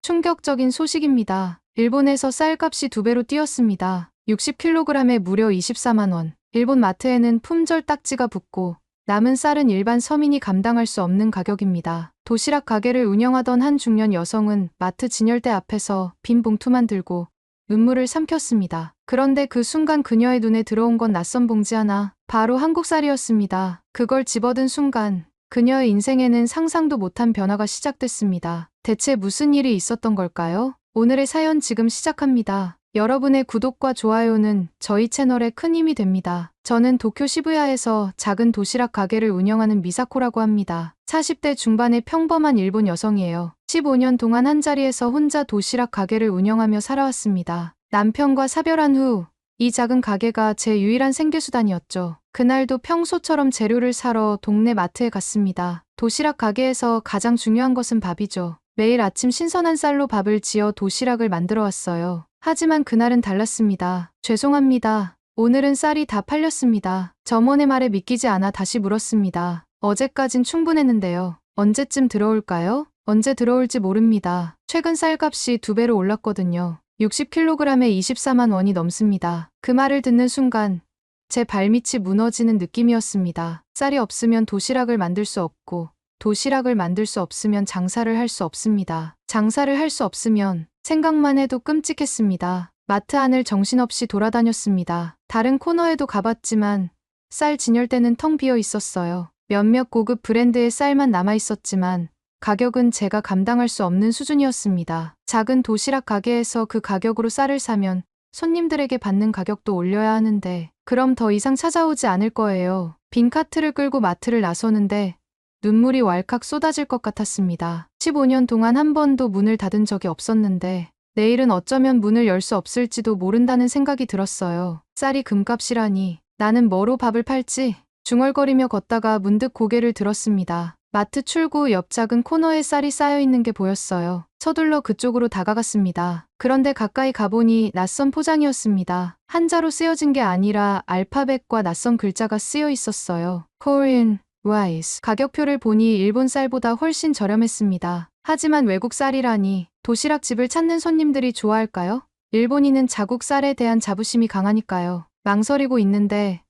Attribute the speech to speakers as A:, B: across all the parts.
A: 충격적인 소식입니다. 일본에서 쌀값이 2배로 뛰었습니다. 60kg에 무려 24만 원. 일본 마트에는 품절 딱지가 붙고 남은 쌀은 일반 서민이 감당할 수 없는 가격입니다. 도시락 가게를 운영하던 한 중년 여성은 마트 진열대 앞에서 빈 봉투만 들고 눈물을 삼켰습니다. 그런데 그 순간 그녀의 눈에 들어온 건 낯선 봉지 하나, 바로 한국 쌀이었습니다. 그걸 집어든 순간 그녀의 인생에는 상상도 못한 변화가 시작됐습니다. 대체 무슨 일이 있었던 걸까요? 오늘의 사연 지금 시작합니다. 여러분의 구독과 좋아요는 저희 채널에 큰 힘이 됩니다. 저는 도쿄 시부야에서 작은 도시락 가게를 운영하는 미사코라고 합니다. 40대 중반의 평범한 일본 여성이에요. 15년 동안 한자리에서 혼자 도시락 가게를 운영하며 살아왔습니다. 남편과 사별한 후 이 작은 가게가 제 유일한 생계수단이었죠. 그날도 평소처럼 재료를 사러 동네 마트에 갔습니다. 도시락 가게에서 가장 중요한 것은 밥이죠. 매일 아침 신선한 쌀로 밥을 지어 도시락을 만들어 왔어요. 하지만 그날은 달랐습니다. 죄송합니다. 오늘은 쌀이 다 팔렸습니다. 점원의 말에 믿기지 않아 다시 물었습니다. 어제까진 충분했는데요. 언제쯤 들어올까요? 언제 들어올지 모릅니다. 최근 쌀값이 2배로 올랐거든요. 60kg에 24만 원이 넘습니다. 그 말을 듣는 순간 제 발밑이 무너지는 느낌이었습니다. 쌀이 없으면 도시락을 만들 수 없고 도시락을 만들 수 없으면 장사를 할 수 없습니다. 장사를 할 수 없으면 생각만 해도 끔찍했습니다. 마트 안을 정신없이 돌아다녔습니다. 다른 코너에도 가봤지만 쌀 진열대는 텅 비어 있었어요. 몇몇 고급 브랜드의 쌀만 남아 있었지만 가격은 제가 감당할 수 없는 수준이었습니다. 작은 도시락 가게에서 그 가격으로 쌀을 사면 손님들에게 받는 가격도 올려야 하는데 그럼 더 이상 찾아오지 않을 거예요. 빈 카트를 끌고 마트를 나서는데 눈물이 왈칵 쏟아질 것 같았습니다. 15년 동안 한 번도 문을 닫은 적이 없었는데 내일은 어쩌면 문을 열 수 없을지도 모른다는 생각이 들었어요. 쌀이 금값이라니 나는 뭐로 밥을 팔지? 중얼거리며 걷다가 문득 고개를 들었습니다. 마트 출구 옆 작은 코너에 쌀이 쌓여있는 게 보였어요. 서둘러 그쪽으로 다가갔습니다. 그런데 가까이 가보니 낯선 포장이었습니다. 한자로 쓰여진 게 아니라 알파벳과 낯선 글자가 쓰여 있었어요. Korean Rice. 가격표를 보니 일본 쌀보다 훨씬 저렴했습니다. 하지만 외국 쌀이라니 도시락집을 찾는 손님들이 좋아할까요? 일본인은 자국 쌀에 대한 자부심이 강하니까요. 망설이고 있는데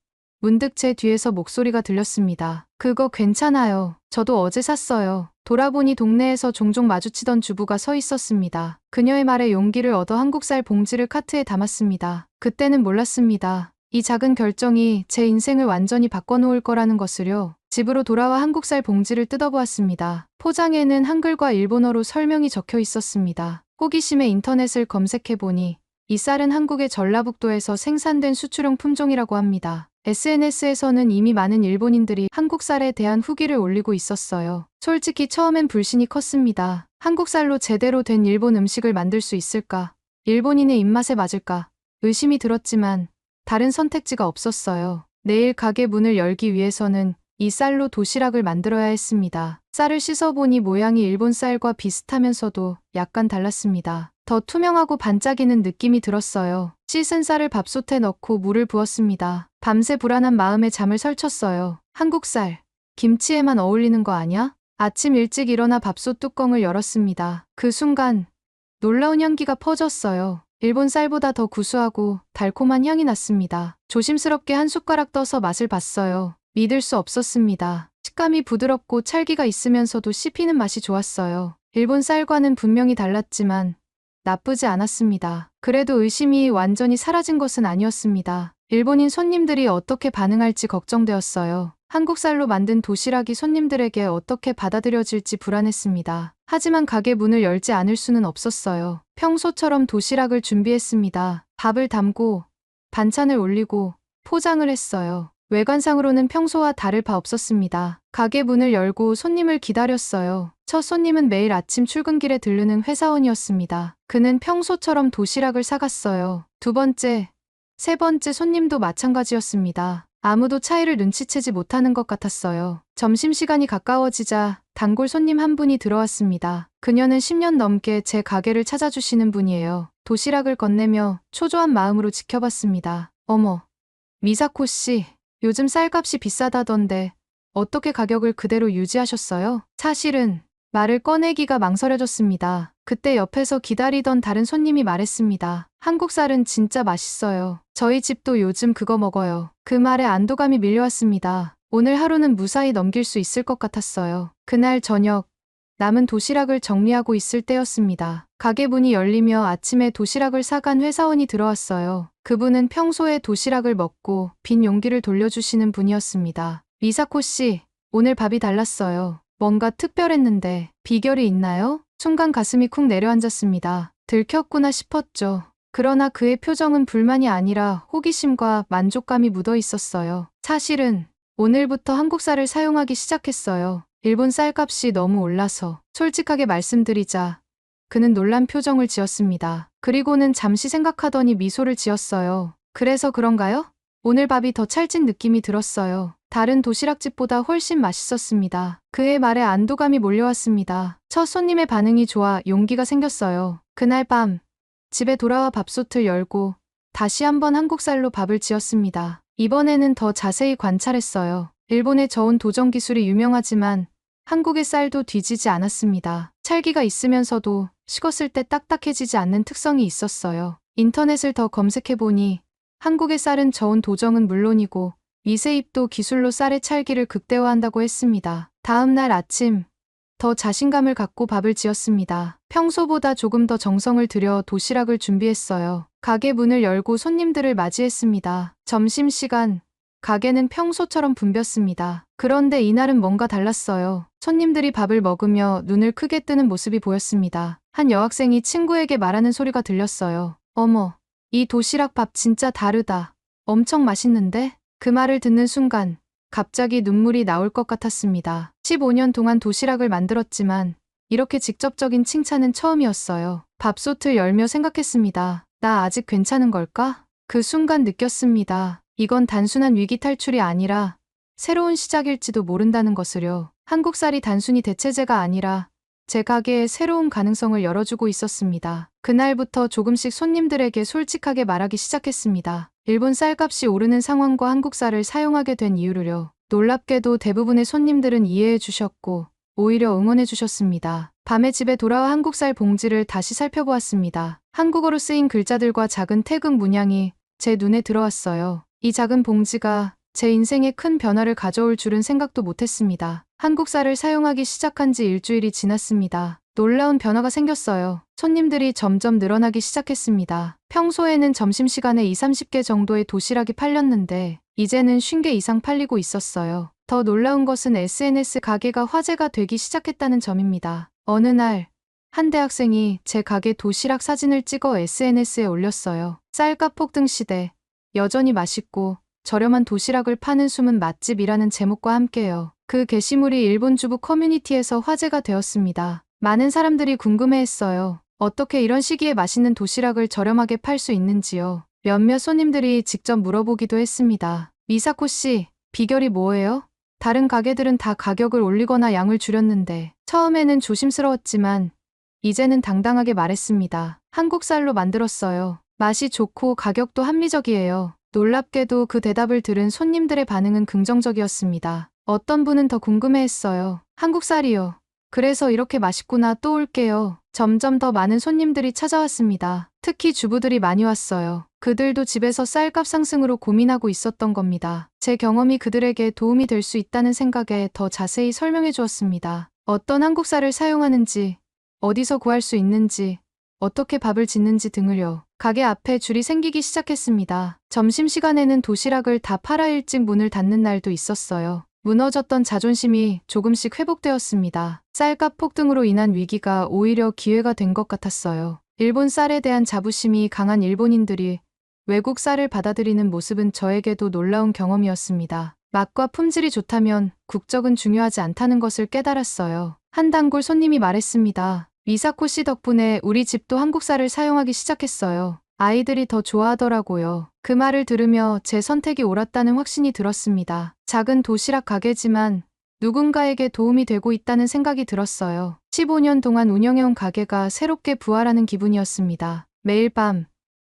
A: 문득 제 뒤에서 목소리가 들렸습니다. 그거 괜찮아요. 저도 어제 샀어요. 돌아보니 동네에서 종종 마주치던 주부가 서 있었습니다. 그녀의 말에 용기를 얻어 한국쌀 봉지를 카트에 담았습니다. 그때는 몰랐습니다. 이 작은 결정이 제 인생을 완전히 바꿔놓을 거라는 것을요. 집으로 돌아와 한국쌀 봉지를 뜯어보았습니다. 포장에는 한글과 일본어로 설명이 적혀 있었습니다. 호기심에 인터넷을 검색해보니 이 쌀은 한국의 전라북도에서 생산된 수출용 품종이라고 합니다. SNS에서는 이미 많은 일본인들이 한국 쌀에 대한 후기를 올리고 있었어요. 솔직히 처음엔 불신이 컸습니다. 한국 쌀로 제대로 된 일본 음식을 만들 수 있을까? 일본인의 입맛에 맞을까? 의심이 들었지만 다른 선택지가 없었어요. 내일 가게 문을 열기 위해서는 이 쌀로 도시락을 만들어야 했습니다. 쌀을 씻어보니 모양이 일본 쌀과 비슷하면서도 약간 달랐습니다. 더 투명하고 반짝이는 느낌이 들었어요. 씻은 쌀을 밥솥에 넣고 물을 부었습니다. 밤새 불안한 마음에 잠을 설쳤어요. 한국 쌀, 김치에만 어울리는 거 아냐? 아침 일찍 일어나 밥솥 뚜껑을 열었습니다. 그 순간 놀라운 향기가 퍼졌어요. 일본 쌀보다 더 구수하고 달콤한 향이 났습니다. 조심스럽게 한 숟가락 떠서 맛을 봤어요. 믿을 수 없었습니다. 식감이 부드럽고 찰기가 있으면서도 씹히는 맛이 좋았어요. 일본 쌀과는 분명히 달랐지만 나쁘지 않았습니다. 그래도 의심이 완전히 사라진 것은 아니었습니다. 일본인 손님들이 어떻게 반응할지 걱정되었어요. 한국 쌀로 만든 도시락이 손님들에게 어떻게 받아들여질지 불안했습니다. 하지만 가게 문을 열지 않을 수는 없었어요. 평소처럼 도시락을 준비했습니다. 밥을 담고 반찬을 올리고 포장을 했어요. 외관상으로는 평소와 다를 바 없었습니다. 가게 문을 열고 손님을 기다렸어요. 첫 손님은 매일 아침 출근길에 들르는 회사원이었습니다. 그는 평소처럼 도시락을 사갔어요. 두 번째, 세 번째 손님도 마찬가지였습니다. 아무도 차이를 눈치채지 못하는 것 같았어요. 점심시간이 가까워지자 단골 손님 한 분이 들어왔습니다. 그녀는 10년 넘게 제 가게를 찾아주시는 분이에요. 도시락을 건네며 초조한 마음으로 지켜봤습니다. 어머, 미사코 씨, 요즘 쌀값이 비싸다던데 어떻게 가격을 그대로 유지하셨어요? 사실은 말을 꺼내기가 망설여졌습니다. 그때 옆에서 기다리던 다른 손님이 말했습니다. 한국 쌀은 진짜 맛있어요. 저희 집도 요즘 그거 먹어요. 그 말에 안도감이 밀려왔습니다. 오늘 하루는 무사히 넘길 수 있을 것 같았어요. 그날 저녁, 남은 도시락을 정리하고 있을 때였습니다. 가게 문이 열리며 아침에 도시락을 사간 회사원이 들어왔어요. 그분은 평소에 도시락을 먹고 빈 용기를 돌려주시는 분이었습니다. 미사코 씨, 오늘 밥이 달랐어요. 뭔가 특별했는데 비결이 있나요? 순간 가슴이 쿵 내려앉았습니다. 들켰구나 싶었죠. 그러나 그의 표정은 불만이 아니라 호기심과 만족감이 묻어 있었어요. 사실은 오늘부터 한국 쌀을 사용하기 시작했어요. 일본 쌀값이 너무 올라서. 솔직하게 말씀드리자 그는 놀란 표정을 지었습니다. 그리고는 잠시 생각하더니 미소를 지었어요. 그래서 그런가요? 오늘 밥이 더 찰진 느낌이 들었어요. 다른 도시락집보다 훨씬 맛있었습니다. 그의 말에 안도감이 몰려왔습니다. 첫 손님의 반응이 좋아 용기가 생겼어요. 그날 밤 집에 돌아와 밥솥을 열고 다시 한번 한국쌀로 밥을 지었습니다. 이번에는 더 자세히 관찰했어요. 일본의 저온 도정 기술이 유명하지만 한국의 쌀도 뒤지지 않았습니다. 찰기가 있으면서도 식었을 때 딱딱해지지 않는 특성이 있었어요. 인터넷을 더 검색해보니 한국의 쌀은 저온 도정은 물론이고 미세입도 기술로 쌀의 찰기를 극대화한다고 했습니다. 다음 날 아침, 더 자신감을 갖고 밥을 지었습니다. 평소보다 조금 더 정성을 들여 도시락을 준비했어요. 가게 문을 열고 손님들을 맞이했습니다. 점심시간, 가게는 평소처럼 붐볐습니다. 그런데 이날은 뭔가 달랐어요. 손님들이 밥을 먹으며 눈을 크게 뜨는 모습이 보였습니다. 한 여학생이 친구에게 말하는 소리가 들렸어요. 어머, 이 도시락 밥 진짜 다르다. 엄청 맛있는데? 그 말을 듣는 순간 갑자기 눈물이 나올 것 같았습니다. 15년 동안 도시락을 만들었지만 이렇게 직접적인 칭찬은 처음이었어요. 밥솥을 열며 생각했습니다. 나 아직 괜찮은 걸까? 그 순간 느꼈습니다. 이건 단순한 위기 탈출이 아니라 새로운 시작일지도 모른다는 것을요. 한국 쌀이 단순히 대체제가 아니라 제 가게에 새로운 가능성을 열어주고 있었습니다. 그날부터 조금씩 손님들에게 솔직하게 말하기 시작했습니다. 일본 쌀값이 오르는 상황과 한국 쌀을 사용하게 된 이유를요. 놀랍게도 대부분의 손님들은 이해해 주셨고 오히려 응원해 주셨습니다. 밤에 집에 돌아와 한국 쌀 봉지를 다시 살펴보았습니다. 한국어로 쓰인 글자들과 작은 태극 문양이 제 눈에 들어왔어요. 이 작은 봉지가 제 인생에 큰 변화를 가져올 줄은 생각도 못했습니다. 한국 쌀을 사용하기 시작한 지 일주일이 지났습니다. 놀라운 변화가 생겼어요. 손님들이 점점 늘어나기 시작했습니다. 평소에는 점심시간에 20-30개 정도의 도시락이 팔렸는데 이제는 50개 이상 팔리고 있었어요. 더 놀라운 것은 SNS 가게가 화제가 되기 시작했다는 점입니다. 어느 날 한 대학생이 제 가게 도시락 사진을 찍어 SNS에 올렸어요. 쌀값 폭등 시대, 여전히 맛있고 저렴한 도시락을 파는 숨은 맛집이라는 제목과 함께요. 그 게시물이 일본 주부 커뮤니티에서 화제가 되었습니다. 많은 사람들이 궁금해했어요. 어떻게 이런 시기에 맛있는 도시락을 저렴하게 팔 수 있는지요. 몇몇 손님들이 직접 물어보기도 했습니다. 미사코 씨, 비결이 뭐예요? 다른 가게들은 다 가격을 올리거나 양을 줄였는데 처음에는 조심스러웠지만 이제는 당당하게 말했습니다. 한국 쌀로 만들었어요. 맛이 좋고 가격도 합리적이에요. 놀랍게도 그 대답을 들은 손님들의 반응은 긍정적이었습니다. 어떤 분은 더 궁금해했어요. 한국 쌀이요. 그래서 이렇게 맛있구나, 또 올게요. 점점 더 많은 손님들이 찾아왔습니다. 특히 주부들이 많이 왔어요. 그들도 집에서 쌀값 상승으로 고민하고 있었던 겁니다. 제 경험이 그들에게 도움이 될 수 있다는 생각에 더 자세히 설명해 주었습니다. 어떤 한국 쌀을 사용하는지, 어디서 구할 수 있는지, 어떻게 밥을 짓는지 등을요. 가게 앞에 줄이 생기기 시작했습니다. 점심시간에는 도시락을 다 팔아 일찍 문을 닫는 날도 있었어요. 무너졌던 자존심이 조금씩 회복되었습니다. 쌀값 폭등으로 인한 위기가 오히려 기회가 된 것 같았어요. 일본 쌀에 대한 자부심이 강한 일본인들이 외국 쌀을 받아들이는 모습은 저에게도 놀라운 경험이었습니다. 맛과 품질이 좋다면 국적은 중요하지 않다는 것을 깨달았어요. 한 단골 손님이 말했습니다. 미사코 씨 덕분에 우리 집도 한국 쌀을 사용하기 시작했어요. 아이들이 더 좋아하더라고요. 그 말을 들으며 제 선택이 옳았다는 확신이 들었습니다. 작은 도시락 가게지만 누군가에게 도움이 되고 있다는 생각이 들었어요. 15년 동안 운영해온 가게가 새롭게 부활하는 기분이었습니다. 매일 밤,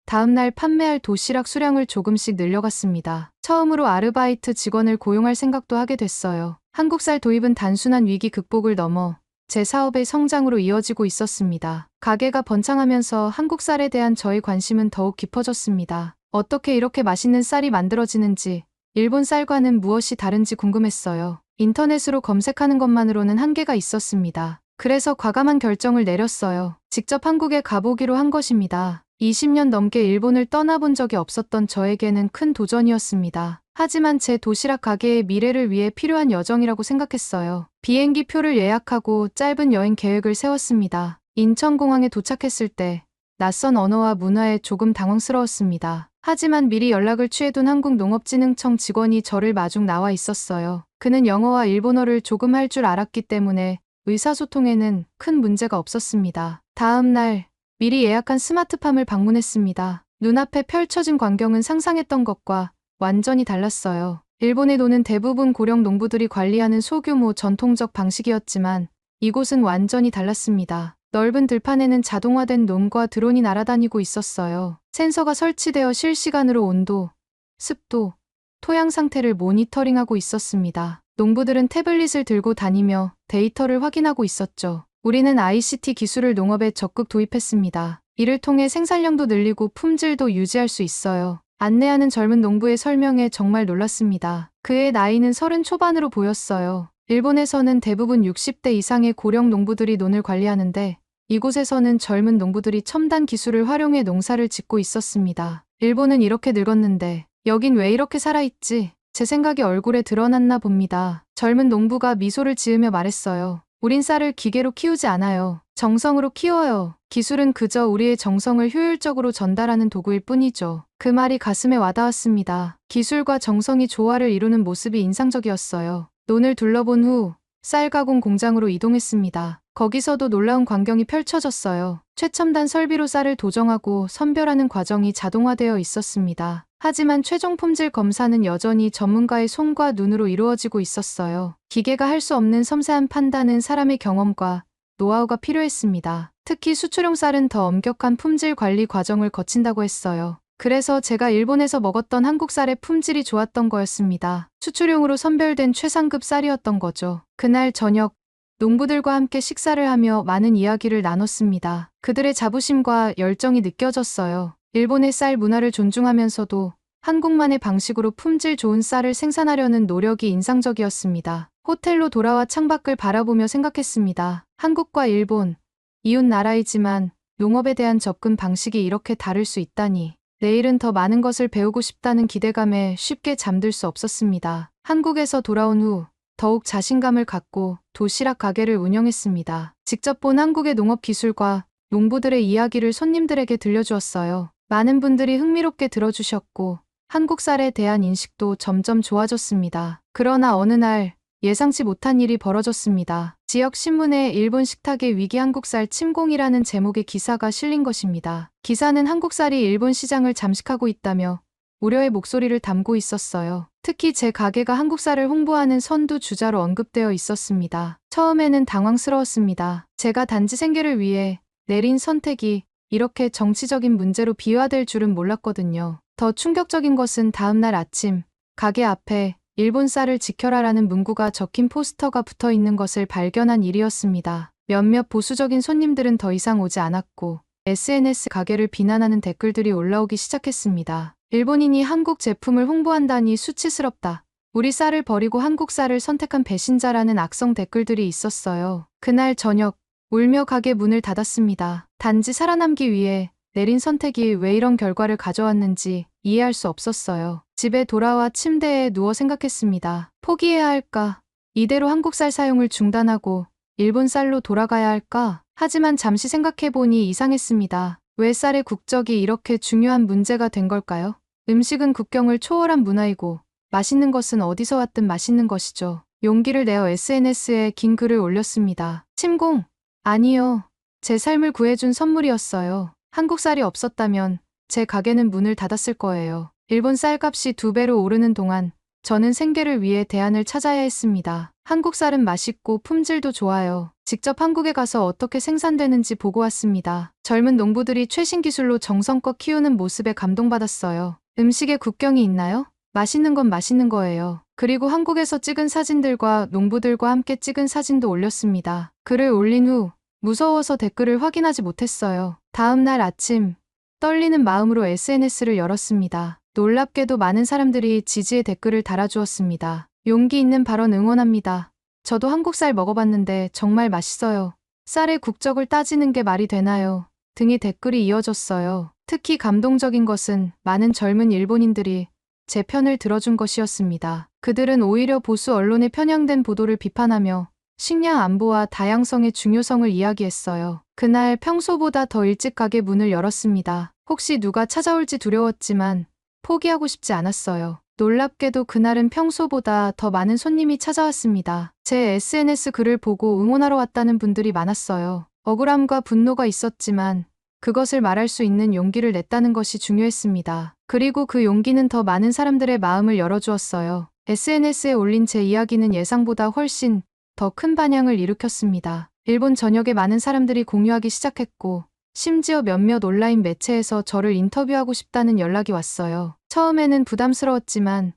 A: 다음날 판매할 도시락 수량을 조금씩 늘려갔습니다. 처음으로 아르바이트 직원을 고용할 생각도 하게 됐어요. 한국쌀 도입은 단순한 위기 극복을 넘어 제 사업의 성장으로 이어지고 있었습니다. 가게가 번창하면서 한국 쌀에 대한 저의 관심은 더욱 깊어졌습니다. 어떻게 이렇게 맛있는 쌀이 만들어지는지, 일본 쌀과는 무엇이 다른지 궁금했어요. 인터넷으로 검색하는 것만으로는 한계가 있었습니다. 그래서 과감한 결정을 내렸어요. 직접 한국에 가보기로 한 것입니다. 20년 넘게 일본을 떠나본 적이 없었던 저에게는 큰 도전이었습니다. 하지만 제 도시락 가게의 미래를 위해 필요한 여정이라고 생각했어요. 비행기 표를 예약하고 짧은 여행 계획을 세웠습니다. 인천공항에 도착했을 때 낯선 언어와 문화에 조금 당황스러웠습니다. 하지만 미리 연락을 취해둔 한국농업진흥청 직원이 저를 마중 나와 있었어요. 그는 영어와 일본어를 조금 할 줄 알았기 때문에 의사소통에는 큰 문제가 없었습니다. 다음 날 미리 예약한 스마트팜을 방문했습니다. 눈앞에 펼쳐진 광경은 상상했던 것과 완전히 달랐어요. 일본의 노는 대부분 고령 농부들이 관리하는 소규모 전통적 방식이었지만 이곳은 완전히 달랐습니다. 넓은 들판에는 자동화된 놈과 드론이 날아다니고 있었어요. 센서가 설치되어 실시간으로 온도, 습도, 토양 상태를 모니터링하고 있었습니다. 농부들은 태블릿을 들고 다니며 데이터를 확인하고 있었죠. 우리는 ICT 기술을 농업에 적극 도입했습니다. 이를 통해 생산량도 늘리고 품질도 유지할 수 있어요. 안내하는 젊은 농부의 설명에 정말 놀랐습니다. 그의 나이는 30 초반으로 보였어요. 일본에서는 대부분 60대 이상의 고령 농부들이 논을 관리하는데 이곳에서는 젊은 농부들이 첨단 기술을 활용해 농사를 짓고 있었습니다. 일본은 이렇게 늙었는데 여긴 왜 이렇게 살아있지? 제 생각이 얼굴에 드러났나 봅니다. 젊은 농부가 미소를 지으며 말했어요. 우린 쌀을 기계로 키우지 않아요. 정성으로 키워요. 기술은 그저 우리의 정성을 효율적으로 전달하는 도구일 뿐이죠. 그 말이 가슴에 와닿았습니다. 기술과 정성이 조화를 이루는 모습이 인상적이었어요. 논을 둘러본 후 쌀 가공 공장으로 이동했습니다. 거기서도 놀라운 광경이 펼쳐졌어요. 최첨단 설비로 쌀을 도정하고 선별하는 과정이 자동화되어 있었습니다. 하지만 최종 품질 검사는 여전히 전문가의 손과 눈으로 이루어지고 있었어요. 기계가 할 수 없는 섬세한 판단은 사람의 경험과 노하우가 필요했습니다. 특히 수출용 쌀은 더 엄격한 품질 관리 과정을 거친다고 했어요. 그래서 제가 일본에서 먹었던 한국 쌀의 품질이 좋았던 거였습니다. 수출용으로 선별된 최상급 쌀이었던 거죠. 그날 저녁, 농부들과 함께 식사를 하며 많은 이야기를 나눴습니다. 그들의 자부심과 열정이 느껴졌어요. 일본의 쌀 문화를 존중하면서도 한국만의 방식으로 품질 좋은 쌀을 생산하려는 노력이 인상적이었습니다. 호텔로 돌아와 창밖을 바라보며 생각했습니다. 한국과 일본, 이웃 나라이지만 농업에 대한 접근 방식이 이렇게 다를 수 있다니. 내일은 더 많은 것을 배우고 싶다는 기대감에 쉽게 잠들 수 없었습니다. 한국에서 돌아온 후 더욱 자신감을 갖고 도시락 가게를 운영했습니다. 직접 본 한국의 농업 기술과 농부들의 이야기를 손님들에게 들려주었어요. 많은 분들이 흥미롭게 들어주셨고 한국 쌀에 대한 인식도 점점 좋아졌습니다. 그러나 어느 날 예상치 못한 일이 벌어졌습니다. 지역 신문에 일본 식탁의 위기 한국쌀 침공이라는 제목의 기사가 실린 것입니다. 기사는 한국쌀이 일본 시장을 잠식하고 있다며 우려의 목소리를 담고 있었어요. 특히 제 가게가 한국쌀을 홍보하는 선두 주자로 언급되어 있었습니다. 처음에는 당황스러웠습니다. 제가 단지 생계를 위해 내린 선택이 이렇게 정치적인 문제로 비화될 줄은 몰랐거든요. 더 충격적인 것은 다음 날 아침 가게 앞에 일본 쌀을 지켜라라는 문구가 적힌 포스터가 붙어 있는 것을 발견한 일이었습니다. 몇몇 보수적인 손님들은 더 이상 오지 않았고 SNS 가게를 비난하는 댓글들이 올라오기 시작했습니다. 일본인이 한국 제품을 홍보한다니 수치스럽다. 우리 쌀을 버리고 한국 쌀을 선택한 배신자라는 악성 댓글들이 있었어요. 그날 저녁 울며 가게 문을 닫았습니다. 단지 살아남기 위해 내린 선택이 왜 이런 결과를 가져왔는지 이해할 수 없었어요. 집에 돌아와 침대에 누워 생각했습니다. 포기해야 할까? 이대로 한국 쌀 사용을 중단하고 일본 쌀로 돌아가야 할까? 하지만 잠시 생각해보니 이상했습니다. 왜 쌀의 국적이 이렇게 중요한 문제가 된 걸까요? 음식은 국경을 초월한 문화이고 맛있는 것은 어디서 왔든 맛있는 것이죠. 용기를 내어 SNS에 긴 글을 올렸습니다. 침공? 아니요. 제 삶을 구해준 선물이었어요. 한국 쌀이 없었다면 제 가게는 문을 닫았을 거예요. 일본 쌀값이 2배로 오르는 동안 저는 생계를 위해 대안을 찾아야 했습니다. 한국 쌀은 맛있고 품질도 좋아요. 직접 한국에 가서 어떻게 생산되는지 보고 왔습니다. 젊은 농부들이 최신 기술로 정성껏 키우는 모습에 감동받았어요. 음식에 국경이 있나요? 맛있는 건 맛있는 거예요. 그리고 한국에서 찍은 사진들과 농부들과 함께 찍은 사진도 올렸습니다. 글을 올린 후 무서워서 댓글을 확인하지 못했어요. 다음 날 아침 떨리는 마음으로 SNS를 열었습니다. 놀랍게도 많은 사람들이 지지의 댓글을 달아주었습니다. 용기 있는 발언 응원합니다. 저도 한국 쌀 먹어봤는데 정말 맛있어요. 쌀의 국적을 따지는 게 말이 되나요? 등의 댓글이 이어졌어요. 특히 감동적인 것은 많은 젊은 일본인들이 제 편을 들어준 것이었습니다. 그들은 오히려 보수 언론의 편향된 보도를 비판하며 식량 안보와 다양성의 중요성을 이야기했어요. 그날 평소보다 더 일찍 가게 문을 열었습니다. 혹시 누가 찾아올지 두려웠지만 포기하고 싶지 않았어요. 놀랍게도 그날은 평소보다 더 많은 손님이 찾아왔습니다. 제 SNS 글을 보고 응원하러 왔다는 분들이 많았어요. 억울함과 분노가 있었지만 그것을 말할 수 있는 용기를 냈다는 것이 중요했습니다. 그리고 그 용기는 더 많은 사람들의 마음을 열어주었어요. SNS에 올린 제 이야기는 예상보다 훨씬 더 큰 반향을 일으켰습니다. 일본 전역에 많은 사람들이 공유하기 시작했고 심지어 몇몇 온라인 매체에서 저를 인터뷰하고 싶다는 연락이 왔어요. 처음에는 부담스러웠지만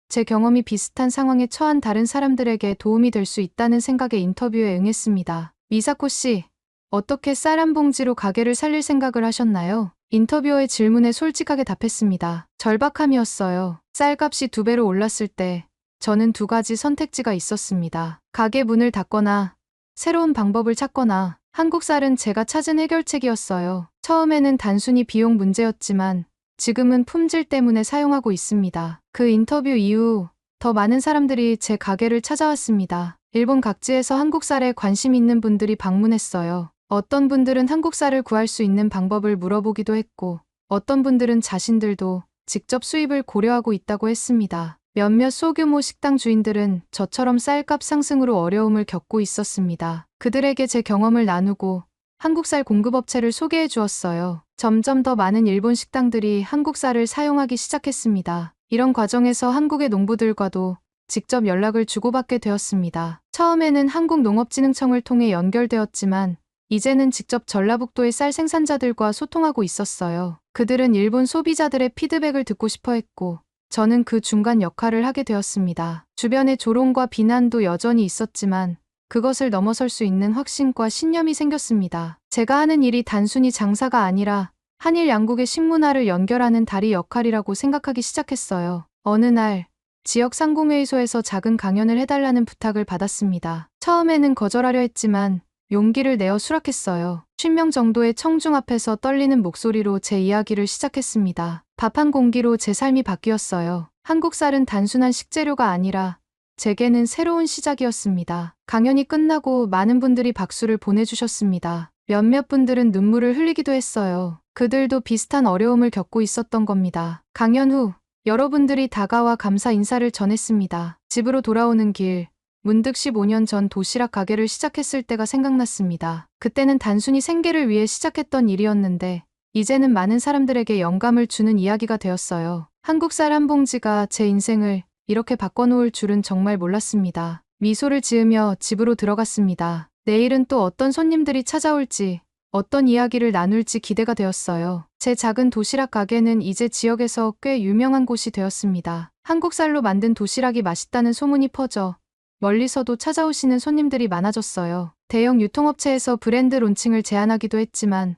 A: 제 경험이 비슷한 상황에 처한 다른 사람들에게 도움이 될 수 있다는 생각에 인터뷰에 응했습니다. 미사코 씨, 어떻게 쌀 한 봉지로 가게를 살릴 생각을 하셨나요? 인터뷰어의 질문에 솔직하게 답했습니다. 절박함이었어요. 쌀값이 2배로 올랐을 때 저는 2가지 선택지가 있었습니다. 가게 문을 닫거나 새로운 방법을 찾거나 한국 쌀은 제가 찾은 해결책이었어요. 처음에는 단순히 비용 문제였지만 지금은 품질 때문에 사용하고 있습니다. 그 인터뷰 이후 더 많은 사람들이 제 가게를 찾아왔습니다. 일본 각지에서 한국 쌀에 관심 있는 분들이 방문했어요. 어떤 분들은 한국 쌀을 구할 수 있는 방법을 물어보기도 했고 어떤 분들은 자신들도 직접 수입을 고려하고 있다고 했습니다. 몇몇 소규모 식당 주인들은 저처럼 쌀값 상승으로 어려움을 겪고 있었습니다. 그들에게 제 경험을 나누고 한국 쌀 공급업체를 소개해 주었어요. 점점 더 많은 일본 식당들이 한국 쌀을 사용하기 시작했습니다. 이런 과정에서 한국의 농부들과도 직접 연락을 주고받게 되었습니다. 처음에는 한국농업진흥청을 통해 연결되었지만 이제는 직접 전라북도의 쌀 생산자들과 소통하고 있었어요. 그들은 일본 소비자들의 피드백을 듣고 싶어 했고 저는 그 중간 역할을 하게 되었습니다. 주변의 조롱과 비난도 여전히 있었지만 그것을 넘어설 수 있는 확신과 신념이 생겼습니다. 제가 하는 일이 단순히 장사가 아니라 한일 양국의 식문화를 연결하는 다리 역할이라고 생각하기 시작했어요. 어느 날 지역 상공회의소에서 작은 강연을 해달라는 부탁을 받았습니다. 처음에는 거절하려 했지만 용기를 내어 수락했어요. 50명 정도의 청중 앞에서 떨리는 목소리로 제 이야기를 시작했습니다. 밥 한 공기로 제 삶이 바뀌었어요. 한국 쌀은 단순한 식재료가 아니라 제게는 새로운 시작이었습니다. 강연이 끝나고 많은 분들이 박수를 보내주셨습니다. 몇몇 분들은 눈물을 흘리기도 했어요. 그들도 비슷한 어려움을 겪고 있었던 겁니다. 강연 후 여러분들이 다가와 감사 인사를 전했습니다. 집으로 돌아오는 길, 문득 15년 전 도시락 가게를 시작했을 때가 생각났습니다. 그때는 단순히 생계를 위해 시작했던 일이었는데 이제는 많은 사람들에게 영감을 주는 이야기가 되었어요. 한국 쌀 한 봉지가 제 인생을 이렇게 바꿔놓을 줄은 정말 몰랐습니다. 미소를 지으며 집으로 들어갔습니다. 내일은 또 어떤 손님들이 찾아올지, 어떤 이야기를 나눌지 기대가 되었어요. 제 작은 도시락 가게는 이제 지역에서 꽤 유명한 곳이 되었습니다. 한국 쌀로 만든 도시락이 맛있다는 소문이 퍼져 멀리서도 찾아오시는 손님들이 많아졌어요. 대형 유통업체에서 브랜드 론칭을 제안하기도 했지만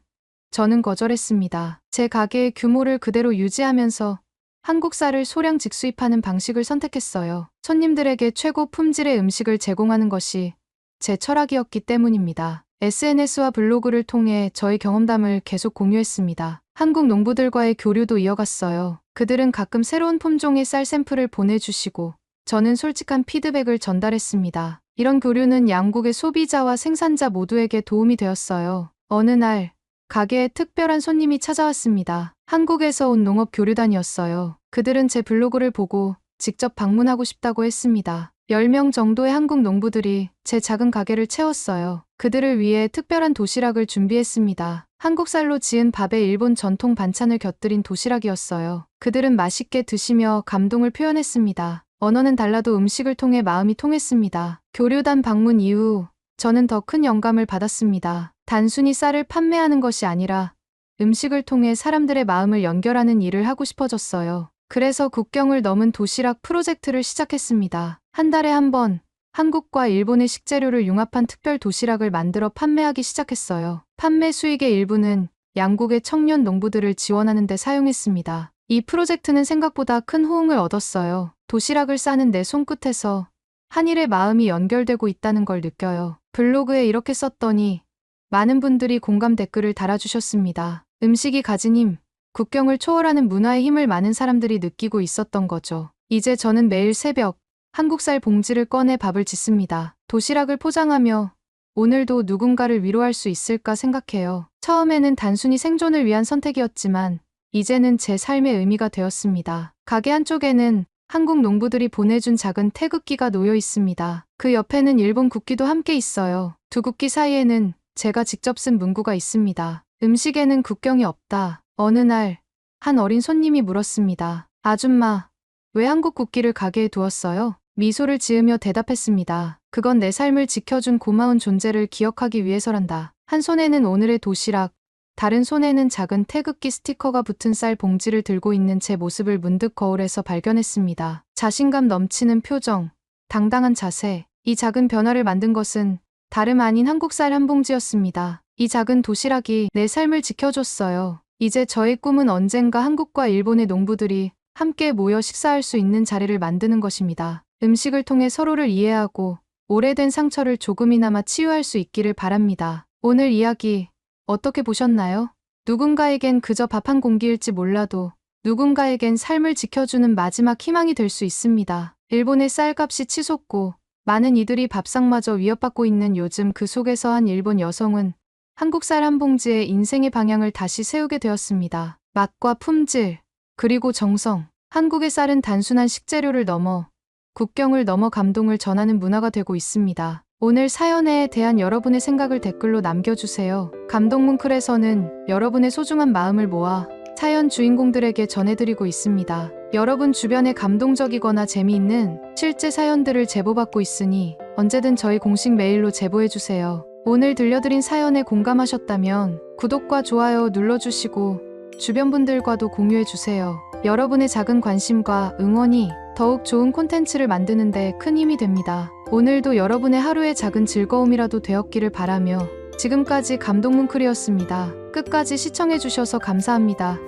A: 저는 거절했습니다. 제 가게의 규모를 그대로 유지하면서 한국 쌀을 소량 직수입하는 방식을 선택했어요. 손님들에게 최고 품질의 음식을 제공하는 것이 제 철학이었기 때문입니다. SNS와 블로그를 통해 저의 경험담을 계속 공유했습니다. 한국 농부들과의 교류도 이어갔어요. 그들은 가끔 새로운 품종의 쌀 샘플을 보내주시고 저는 솔직한 피드백을 전달했습니다. 이런 교류는 양국의 소비자와 생산자 모두에게 도움이 되었어요. 어느 날 가게에 특별한 손님이 찾아왔습니다. 한국에서 온 농업 교류단이었어요. 그들은 제 블로그를 보고 직접 방문하고 싶다고 했습니다. 10명 정도의 한국 농부들이 제 작은 가게를 채웠어요. 그들을 위해 특별한 도시락을 준비했습니다. 한국 쌀로 지은 밥에 일본 전통 반찬을 곁들인 도시락이었어요. 그들은 맛있게 드시며 감동을 표현했습니다. 언어는 달라도 음식을 통해 마음이 통했습니다. 교류단 방문 이후 저는 더 큰 영감을 받았습니다. 단순히 쌀을 판매하는 것이 아니라 음식을 통해 사람들의 마음을 연결하는 일을 하고 싶어졌어요. 그래서 국경을 넘은 도시락 프로젝트를 시작했습니다. 한 달에 한 번 한국과 일본의 식재료를 융합한 특별 도시락을 만들어 판매하기 시작했어요. 판매 수익의 일부는 양국의 청년 농부들을 지원하는 데 사용했습니다. 이 프로젝트는 생각보다 큰 호응을 얻었어요. 도시락을 싸는 내 손끝에서 한일의 마음이 연결되고 있다는 걸 느껴요. 블로그에 이렇게 썼더니 많은 분들이 공감 댓글을 달아주셨습니다. 음식이 가진 힘, 국경을 초월하는 문화의 힘을 많은 사람들이 느끼고 있었던 거죠. 이제 저는 매일 새벽 한국쌀 봉지를 꺼내 밥을 짓습니다. 도시락을 포장하며 오늘도 누군가를 위로할 수 있을까 생각해요. 처음에는 단순히 생존을 위한 선택이었지만 이제는 제 삶의 의미가 되었습니다. 가게 한쪽에는 한국 농부들이 보내준 작은 태극기가 놓여 있습니다. 그 옆에는 일본 국기도 함께 있어요. 두 국기 사이에는 제가 직접 쓴 문구가 있습니다. 음식에는 국경이 없다. 어느 날 한 어린 손님이 물었습니다. 아줌마, 왜 한국 국기를 가게에 두었어요? 미소를 지으며 대답했습니다. 그건 내 삶을 지켜준 고마운 존재를 기억하기 위해서란다. 한 손에는 오늘의 도시락, 다른 손에는 작은 태극기 스티커가 붙은 쌀 봉지를 들고 있는 제 모습을 문득 거울에서 발견했습니다. 자신감 넘치는 표정, 당당한 자세, 이 작은 변화를 만든 것은 다름 아닌 한국쌀 한 봉지였습니다. 이 작은 도시락이 내 삶을 지켜줬어요. 이제 저의 꿈은 언젠가 한국과 일본의 농부들이 함께 모여 식사할 수 있는 자리를 만드는 것입니다. 음식을 통해 서로를 이해하고 오래된 상처를 조금이나마 치유할 수 있기를 바랍니다. 오늘 이야기 어떻게 보셨나요? 누군가에겐 그저 밥 한 공기일지 몰라도 누군가에겐 삶을 지켜주는 마지막 희망이 될 수 있습니다. 일본의 쌀값이 치솟고 많은 이들이 밥상마저 위협받고 있는 요즘, 그 속에서 한 일본 여성은 한국 쌀 한 봉지에 인생의 방향을 다시 세우게 되었습니다. 맛과 품질, 그리고 정성. 한국의 쌀은 단순한 식재료를 넘어 국경을 넘어 감동을 전하는 문화가 되고 있습니다. 오늘 사연에 대한 여러분의 생각을 댓글로 남겨주세요. 감동문클에서는 여러분의 소중한 마음을 모아 사연 주인공들에게 전해드리고 있습니다. 여러분 주변에 감동적이거나 재미있는 실제 사연들을 제보받고 있으니 언제든 저희 공식 메일로 제보해주세요. 오늘 들려드린 사연에 공감하셨다면 구독과 좋아요 눌러주시고 주변 분들과도 공유해주세요. 여러분의 작은 관심과 응원이 더욱 좋은 콘텐츠를 만드는 데 큰 힘이 됩니다. 오늘도 여러분의 하루의 작은 즐거움이라도 되었기를 바라며 지금까지 감동문클이었습니다. 끝까지 시청해주셔서 감사합니다.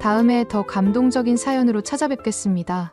A: 다음에 더 감동적인 사연으로 찾아뵙겠습니다.